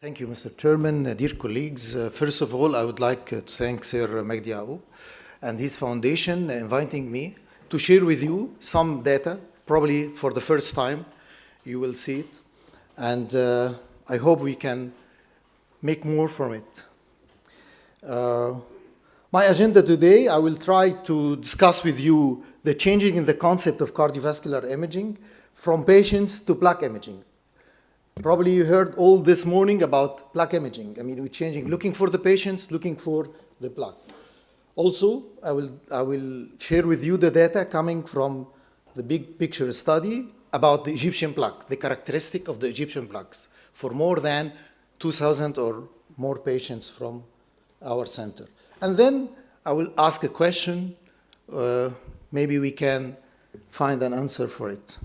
Thank you, Mr. Chairman, dear colleagues. First of all, I would like to thank Sir Magdy Rashwan and his foundation inviting me to share with you some data, probably for the first time. You will see it. And I hope we can make more from it. My agenda today, I will try to discuss with you the changing in the concept of cardiovascular imaging from patients to plaque imaging. Probably you heard all this morning about plaque imaging. I mean, we're changing, looking for the patients, looking for the plaque. Also, I will share with you the data coming from the big picture study about the Egyptian plaque, the characteristic of the Egyptian plaques for more than 2,000 or more patients from our center. And then I will ask a question. Maybe we can find an answer for it.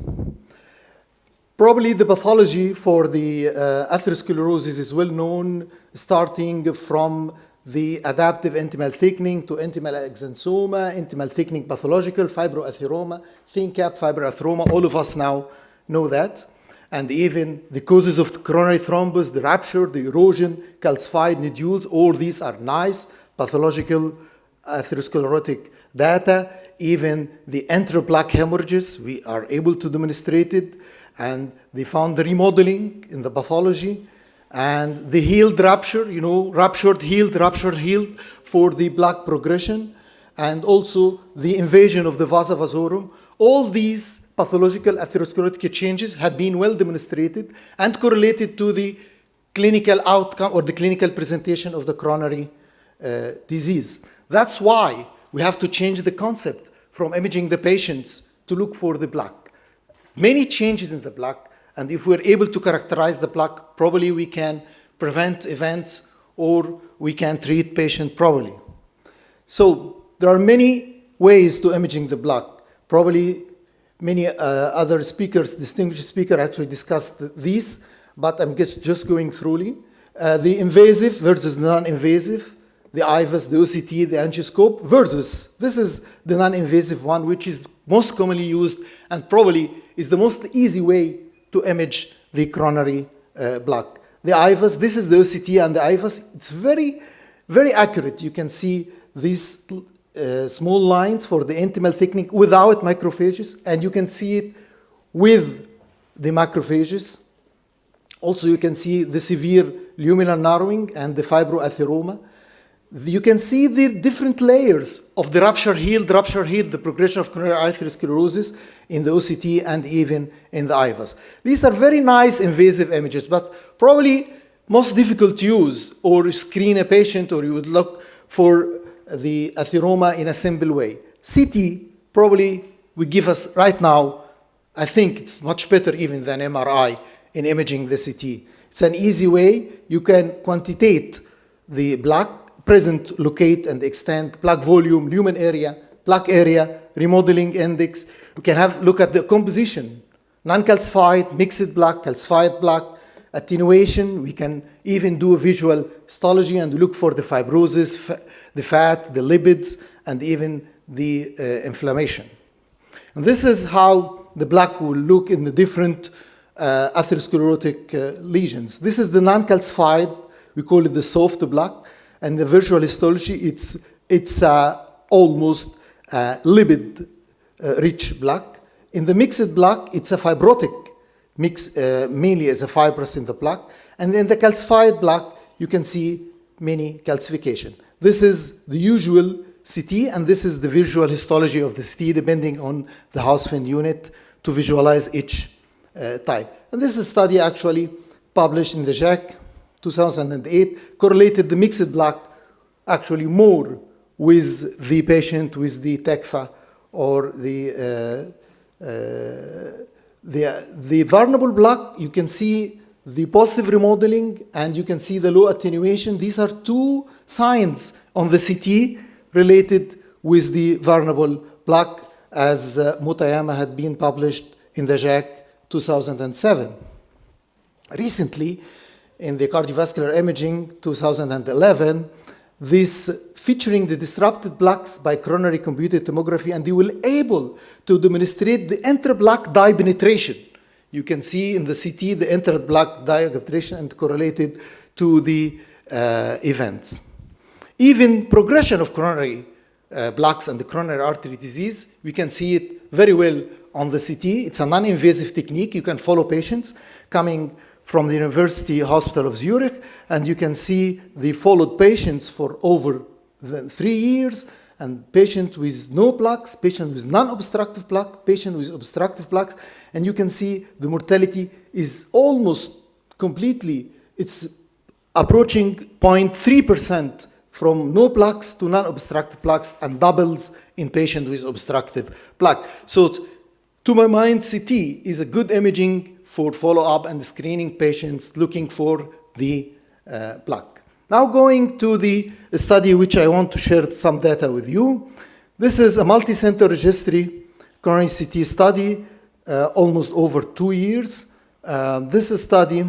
Probably the pathology for the atherosclerosis is well known, starting from the adaptive intimal thickening to intimal exanthoma, intimal thickening pathological, fibroatheroma, thin cap fibroatheroma. All of us now know that. And even the causes of the coronary thrombus, the rupture, the erosion, calcified nodules, all these are nice pathological atherosclerotic data. Even the intraplaque hemorrhages, we are able to demonstrate it. And they found the remodeling in the pathology and the healed rupture, ruptured, healed for the plaque progression, and also the invasion of the vasa vasorum. All these pathological atherosclerotic changes had been well demonstrated and correlated to the clinical outcome or the clinical presentation of the coronary disease. That's why we have to change the concept from imaging the patients to look for the plaque. Many changes in the plaque, and if we're able to characterize the plaque, probably we can prevent events or we can treat patients properly. So there are many ways to imaging the plaque. Probably many other speakers, distinguished speakers actually discussed these, but I'm just going through the invasive versus non-invasive, the IVUS, the OCT, the angioscope versus, this is the non-invasive one, which is most commonly used and probably is the most easy way to image the coronary plaque. The IVUS, this is the OCT and the IVUS. It's very, very accurate. You can see these small lines for the intimal thickening without macrophages, and you can see it with the macrophages. Also, you can see the severe luminal narrowing and the fibroatheroma. You can see the different layers of the rupture-healed, the progression of coronary atherosclerosis in the OCT and even in the IVUS. These are very nice invasive images, but probably most difficult to use or screen a patient, or you would look for the atheroma in a simple way. CT probably will give us right now, I think it's much better even than MRI in imaging the CT. It's an easy way. You can quantitate the plaque, present, locate, and extend plaque volume, lumen area, plaque area, remodeling index. We can look at the composition, non-calcified, mixed plaque, calcified plaque, attenuation. We can even do a visual histology and look for the fibrosis, the fat, the lipids, and even the inflammation. And this is how the plaque will look in the different atherosclerotic lesions. This is the non-calcified, we call it the soft plaque. And the visual histology, it's almost lipid-rich plaque. In the mixed plaque, it's a fibrotic mix, mainly as a fibrous in the plaque. And in the calcified plaque, you can see many calcification. This is the usual CT, and this is the visual histology of the CT, depending on the Hausfeld unit to visualize each type. And this is a study actually published in the JACC 2008, correlated the mixed plaque actually more with the patient with the TECFA or the vulnerable plaque. You can see the positive remodeling and you can see the low attenuation. These are two signs on the CT related with the vulnerable plaque, as Mutayama had been published in the JACC 2007. Recently, in the cardiovascular imaging 2011, this featuring the disrupted plaques by coronary computed tomography, and they were able to demonstrate the intraplaque dye penetration. You can see in the CT the inter-plaque diagonalization and correlated to the events. Even progression of coronary plaques and the coronary artery disease, we can see it very well on the CT. It's a non-invasive technique. You can follow patients coming from the University Hospital of Zurich, and you can see the followed patients for over 3 years, and patient with no plaques, patient with non-obstructive plaque, patient with obstructive plaques, and you can see the mortality is almost completely, it's approaching 0.3% from no plaques to non-obstructive plaques and doubles in patient with obstructive plaque. So to my mind, CT is a good imaging for follow-up and screening patients looking for the plaque. Now going to the study which I want to share some data with you. This is a multi-center registry coronary CT study, almost over 2 years. This study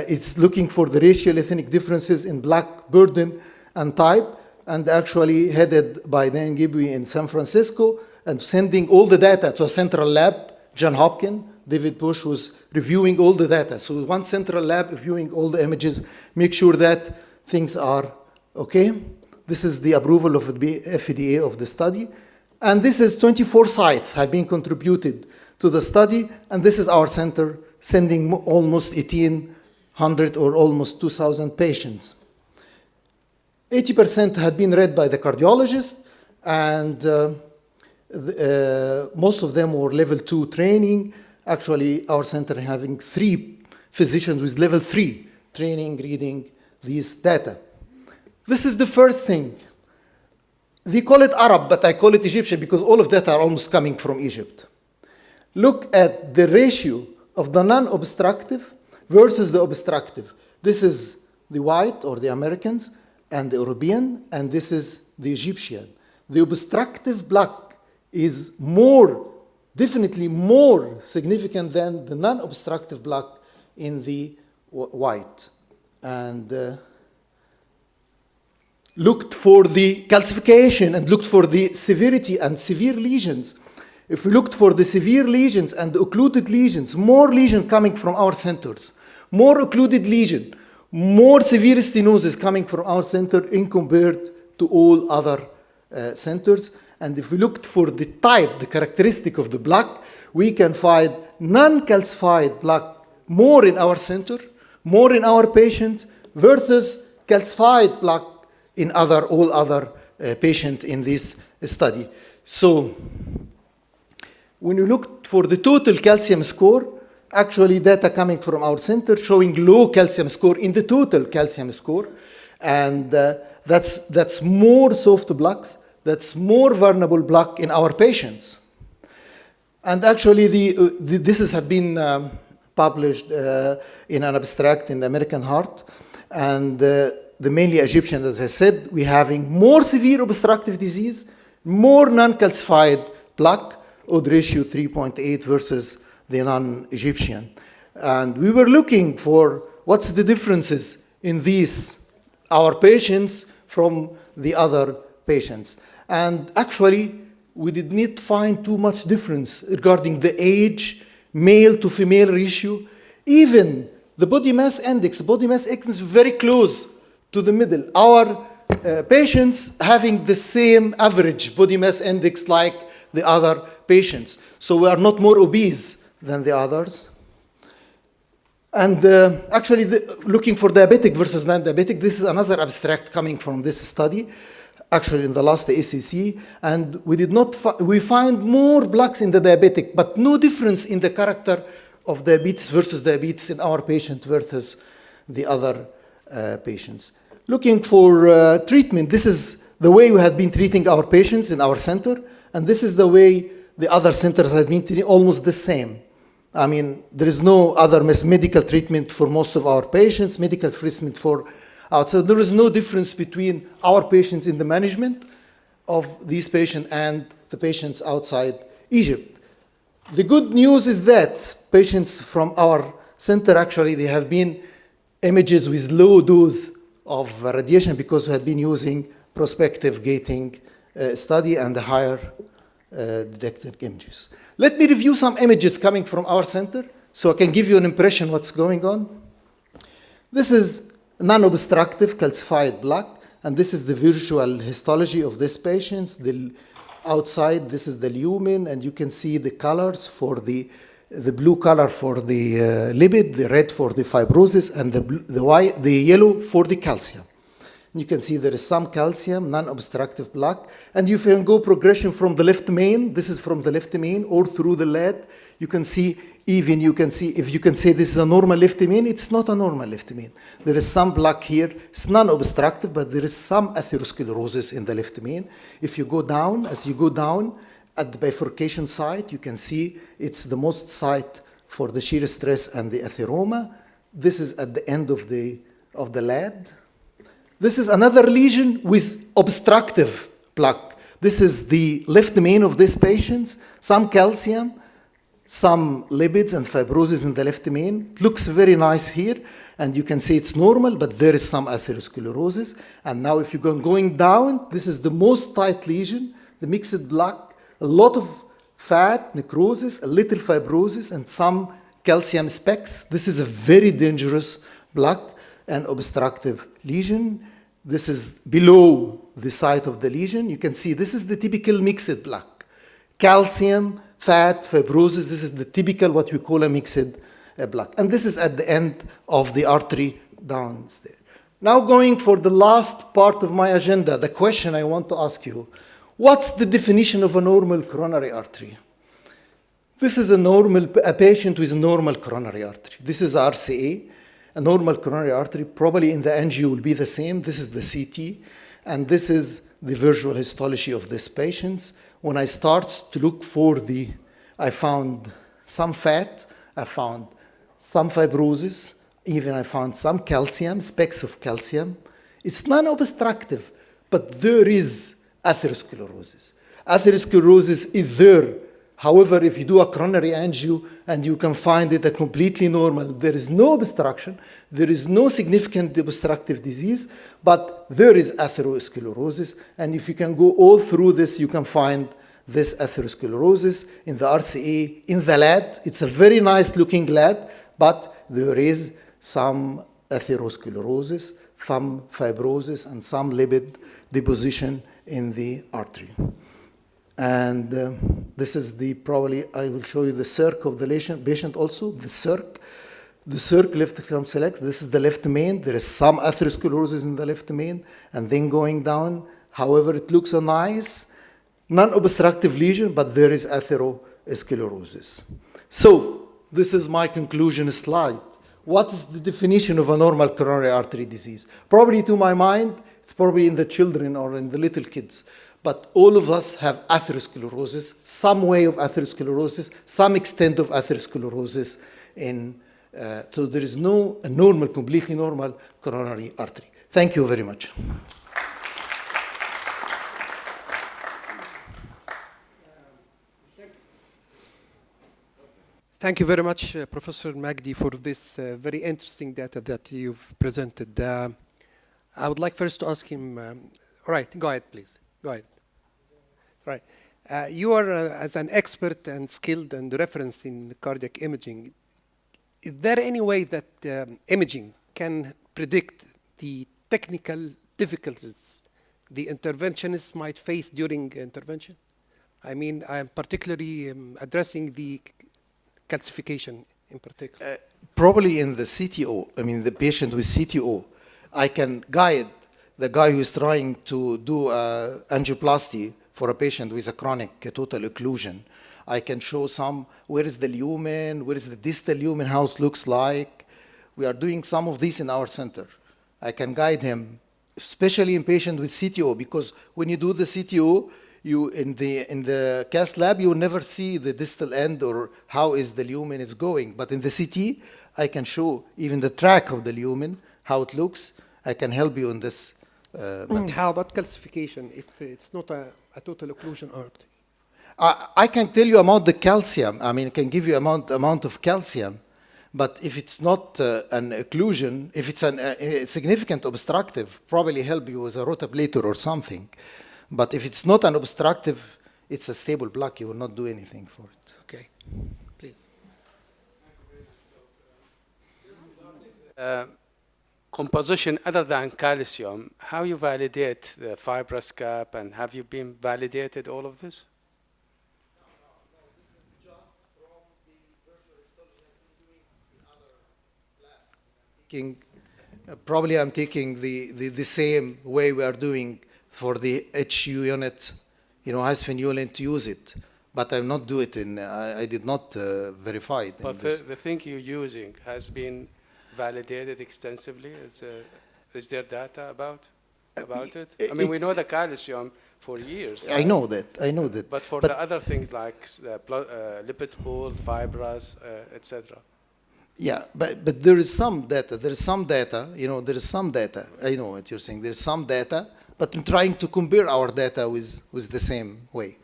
is looking for the racial ethnic differences in plaque burden and type, and actually headed by Dan Gibby in San Francisco, and sending all the data to a central lab, John Hopkins. David Bush was reviewing all the data. So one central lab reviewing all the images, make sure that things are okay. This is the approval of the FDA of the study. And this is 24 sites have been contributed to the study, and this is our center sending almost 1,800 or almost 2,000 patients. 80% had been read by the cardiologist, and most of them were level 2 training. Actually, our center having 3 physicians with level 3 training reading these data. This is the first thing. They call it Arab, but I call it Egyptian because all of that are almost coming from Egypt. Look at the ratio of the non-obstructive versus the obstructive. This is the white or the Americans and the European, and this is the Egyptian. The obstructive plaque is definitely more significant than the non-obstructive plaque in the white. And looked for the calcification and looked for the severity and severe lesions. If we looked for the severe lesions and the occluded lesions, more lesion coming from our centers, more occluded lesion, more severe stenosis coming from our center in compared to all other centers. And if we looked for the type, the characteristic of the plaque, we can find non-calcified plaque more in our center, more in our patients, versus calcified plaque in all other patients in this study. So when you look for the total calcium score, actually data coming from our center showing low calcium score in the total calcium score, and that's more soft plaques, that's more vulnerable plaque in our patients. And actually this has been published in an abstract in the American Heart, and the mainly Egyptian, as I said, we're having more severe obstructive disease, more non-calcified plaque, odd ratio 3.8 versus the non-Egyptian. And we were looking for what's the differences in these, our patients from the other patients. And actually, we did not find too much difference regarding the age, male to female ratio. Even the body mass index is very close to the middle. Our patients having the same average body mass index like the other patients. So we are not more obese than the others. And actually, looking for diabetic versus non-diabetic, this is another abstract coming from this study, actually in the last ACC, and we found more plaques in the diabetic, but no difference in the character of diabetes versus diabetes in our patient versus the other patients. Looking for treatment, this is the way we had been treating our patients in our center, and this is the way the other centers had been treating, almost the same. I mean, there is no other medical treatment for most of our patients, medical treatment for outside. There is no difference between our patients in the management of these patients and the patients outside Egypt. The good news is that patients from our center, actually, they have been images with low dose of radiation because we had been using prospective gating study and a higher detected images. Let me review some images coming from our center so I can give you an impression what's going on. This is non-obstructive calcified plaque, and this is the visual histology of this patient. The outside, this is the lumen, and you can see the colors for the blue color for the lipid, the red for the fibrosis, and the yellow for the calcium. You can see there is some calcium, non-obstructive plaque, and you can go progression from the left main. This is from the left main or through the lead. You can see, even you can see, if you can say this is a normal left main, it's not a normal left main. There is some plaque here. It's non-obstructive, but there is some atherosclerosis in the left main. If you go down, as you go down at the bifurcation site, you can see it's the most site for the shear stress and the atheroma. This is at the end of the lead. This is another lesion with obstructive plaque. This is the left main of this patient, some calcium, some lipids and fibrosis in the left main. It looks very nice here, and you can see it's normal, but there is some atherosclerosis. And now if you're going down, this is the most tight lesion, the mixed plaque, a lot of fat, necrosis, a little fibrosis, and some calcium specks. This is a very dangerous plaque and obstructive lesion. This is below the site of the lesion. You can see this is the typical mixed plaque. Calcium, fat, fibrosis, this is the typical what we call a mixed plaque. And this is at the end of the artery downstairs. Now going for the last part of my agenda, the question I want to ask you, what's the definition of a normal coronary artery? This is a patient with a normal coronary artery. This is RCA. A normal coronary artery, probably in the angio will be the same. This is the CT, and this is the visual histology of this patient. When I start to look for I found some fat, I found some fibrosis, even I found some calcium, specks of calcium. It's non-obstructive, but there is atherosclerosis. Atherosclerosis is there. However, if you do a coronary angio and you can find it a completely normal, there is no obstruction, there is no significant obstructive disease, but there is atherosclerosis. And if you can go all through this, you can find this atherosclerosis in the RCA, in the lead. It's a very nice looking lead, but there is some atherosclerosis, some fibrosis, and some lipid deposition in the artery. And this is I will show you the circ of the patient also, the circ left circumflex. This is the left main. There is some atherosclerosis in the left main, and then going down. However, it looks a nice non-obstructive lesion, but there is atherosclerosis. So this is my conclusion slide. What is the definition of a normal coronary artery disease? Probably to my mind, it's probably in the children or in the little kids. But all of us have atherosclerosis, some way of atherosclerosis, some extent of atherosclerosis. So there is no normal, completely normal coronary artery. Thank you very much. Thank you very much, Professor Magdy, for this very interesting data that you've presented. I would like first to ask him, all right, go ahead, please. Go ahead. Right. You are, as an expert and skilled and reference in cardiac imaging, is there any way that imaging can predict the technical difficulties the interventionists might face during intervention? I mean, I'm particularly addressing the calcification in particular. Probably in the CTO, I mean the patient with CTO, I can guide the guy who is trying to do angioplasty for a patient with a chronic total occlusion. I can show where is the lumen, where is the distal lumen, how it looks like. We are doing some of this in our center. I can guide him, especially in patient with CTO, because when you do the CTO, in the CAST lab, you will never see the distal end or how is the lumen is going. But in the CT, I can show even the track of the lumen, how it looks. I can help you in this. How about calcification if it's not a total occlusion artery? I can tell you about the calcium. I mean, I can give you amount of calcium. But if it's not an occlusion, if it's a significant obstructive, probably help you with a rotablator or something. But if it's not an obstructive, it's a stable plaque. You will not do anything for it. Okay, please. Composition other than calcium, how you validate the fibrous cap, and have you been validated all of this? Probably I'm taking the same way we are doing for the HU unit, as phenolin to use it. But I'm not do it in, I did not verify it. But the thing you're using has been validated extensively. Is there data about it? I mean, we know the calcium for years. I know that. But for the other things like lipid pool, fibrous, etc. Yeah, but there is some data. There is some data. I know what you're saying. There's some data, but I'm trying to compare our data with the same way.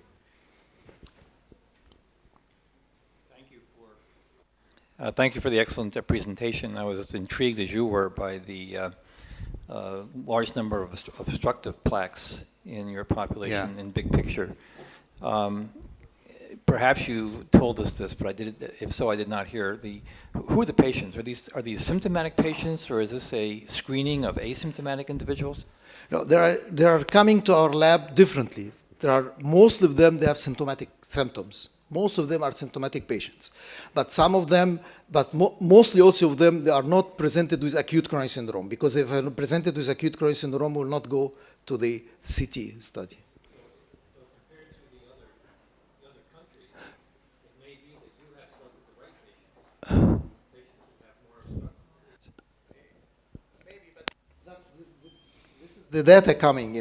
Thank you for the excellent presentation. I was as intrigued as you were by the large number of obstructive plaques in your population in big picture. Perhaps you told us this, but if so, I did not hear. Who are the patients? Are these symptomatic patients, or is this a screening of asymptomatic individuals? No, they are coming to our lab differently. Most of them, they have symptomatic symptoms. Most of them are symptomatic patients. But mostly also of them, they are not presented with acute coronary syndrome, because if they're presented with acute coronary syndrome, we will not go to the CT study. So compared to the other countries, it may be that you have selected the right patients who have more obstructive. Maybe, but this is the data coming,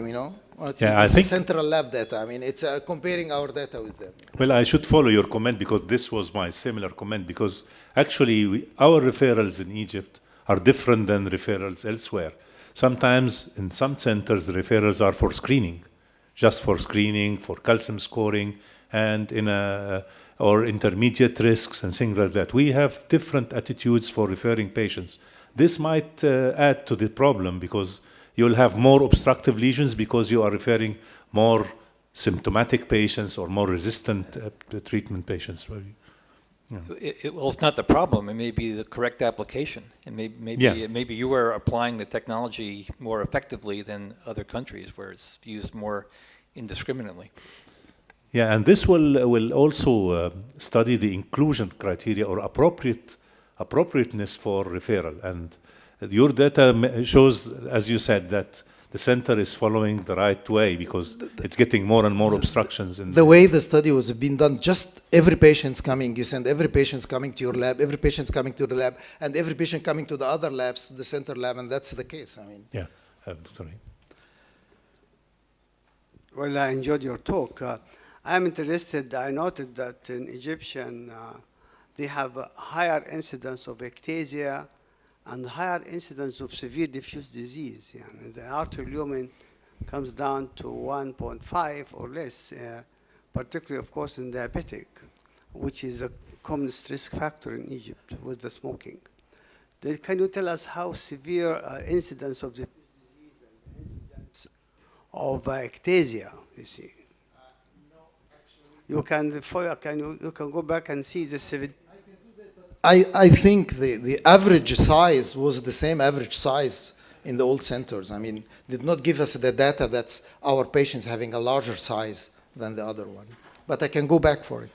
I It's think central lab data. I mean, it's comparing our data with them. well, I should follow your comment, because this was my similar comment, because actually our referrals in Egypt are different than referrals elsewhere. Sometimes in some centers the referrals are for screening, just for screening, for calcium scoring, and or intermediate risks and things like that. We have different attitudes for referring patients. This might add to the problem, because you'll have more obstructive lesions because you are referring more symptomatic patients or more resistant treatment patients. Well, it's not the problem. It may be the correct application, and maybe you are applying the technology more effectively than other countries where it's used more indiscriminately. Yeah, and this will also study the inclusion criteria or appropriateness for referral. And your data shows, as you said, that the center is following the right way, because it's getting more and more obstructions. The way the study was being done, just every patient's coming, you send every patient's coming to your lab, every patient's coming to the lab, and every patient coming to the other labs, to the center lab, and that's the case. I mean. Yeah, Dr. Well, I enjoyed your talk. I'm interested, I noted that in Egyptian, they have a higher incidence of ectasia and higher incidence of severe diffuse disease. The artery lumen comes down to 1.5 or less, particularly, of course, in diabetic, which is the commonest risk factor in Egypt with the smoking. Can you tell us how severe incidence of diffuse disease and incidence of ectasia, you see? No, actually. You can go back and see the I think the average size was the same average size in the old centers. I mean, did not give us the data that's our patients having a larger size than the other one. But I can go back for it.